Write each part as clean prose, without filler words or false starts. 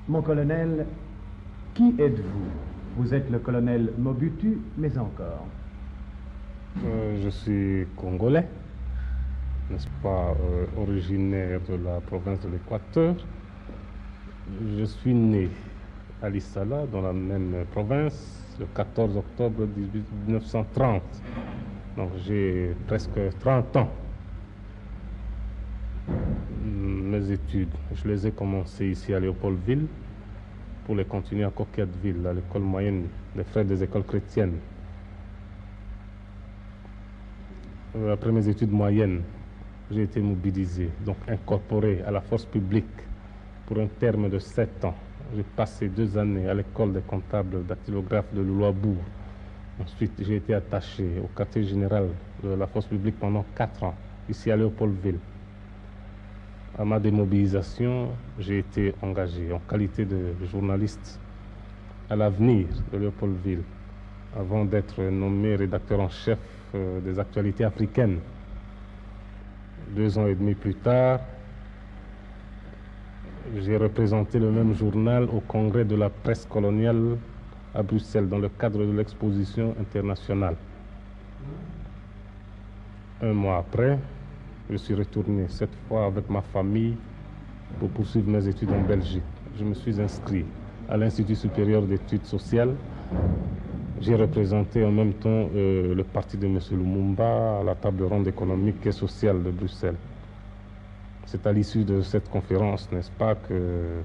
Mon colonel, qui êtes-vous? Vous êtes le colonel Mobutu, mais encore. Je suis congolais, n'est-ce pas, originaire de la province de l'Équateur. Je suis né à Lissala, dans la même province, le 14 octobre 1930. Donc j'ai presque 30 ans. Mes études, je les ai commencées ici à Léopoldville pour les continuer à Coquetteville, à l'école moyenne des frères des écoles chrétiennes. Après mes études moyennes, j'ai été mobilisé, donc incorporé à la force publique pour un terme de 7 ans. J'ai passé 2 années à l'école des comptables dactylographes de Loulois-Bourg. Ensuite, j'ai été attaché au quartier général de la force publique pendant 4 ans, ici à Léopoldville. À ma démobilisation, j'ai été engagé en qualité de journaliste à l'Avenir de Léopoldville, avant d'être nommé rédacteur en chef des actualités africaines. 2 ans et demi plus tard, j'ai représenté le même journal au congrès de la presse coloniale à Bruxelles dans le cadre de l'exposition internationale. 1 mois après, je suis retourné cette fois avec ma famille pour poursuivre mes études en Belgique. Je me suis inscrit à l'Institut supérieur d'études sociales. J'ai représenté en même temps le parti de M. Lumumba à la table ronde économique et sociale de Bruxelles. C'est à l'issue de cette conférence, n'est-ce pas, que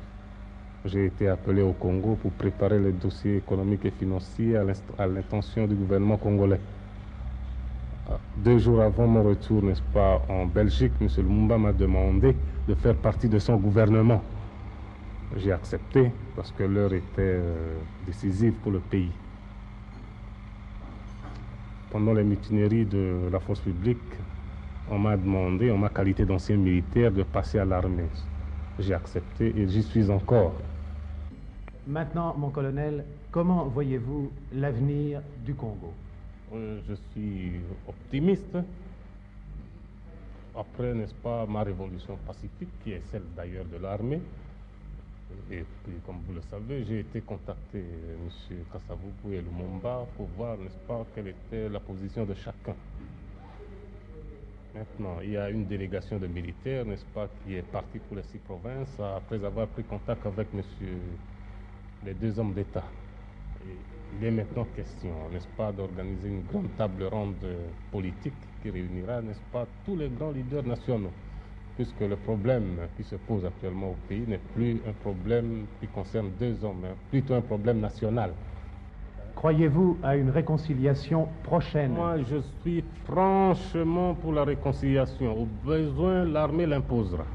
j'ai été appelé au Congo pour préparer les dossiers économiques et financiers à l'intention du gouvernement congolais. 2 jours avant mon retour, n'est-ce pas, en Belgique, M. Lumumba m'a demandé de faire partie de son gouvernement. J'ai accepté parce que l'heure était décisive pour le pays. Pendant les mutineries de la force publique, on m'a demandé, en ma qualité d'ancien militaire, de passer à l'armée. J'ai accepté et j'y suis encore. Maintenant, mon colonel, comment voyez-vous l'avenir du Congo? Je suis optimiste. Après, n'est-ce pas, ma révolution pacifique, qui est celle d'ailleurs de l'armée. Et puis, comme vous le savez, j'ai été contacté, M. Kasavubu et Lumumba, pour voir, n'est-ce pas, quelle était la position de chacun. Maintenant, il y a une délégation de militaires, n'est-ce pas, qui est partie pour les 6 provinces, après avoir pris contact avec les 2 hommes d'État. Il est maintenant question, n'est-ce pas, d'organiser une grande table ronde politique qui réunira, n'est-ce pas, tous les grands leaders nationaux, puisque le problème qui se pose actuellement au pays n'est plus un problème qui concerne 2 hommes, mais plutôt un problème national. Croyez-vous à une réconciliation prochaine? Moi, je suis franchement pour la réconciliation. Au besoin, l'armée l'imposera.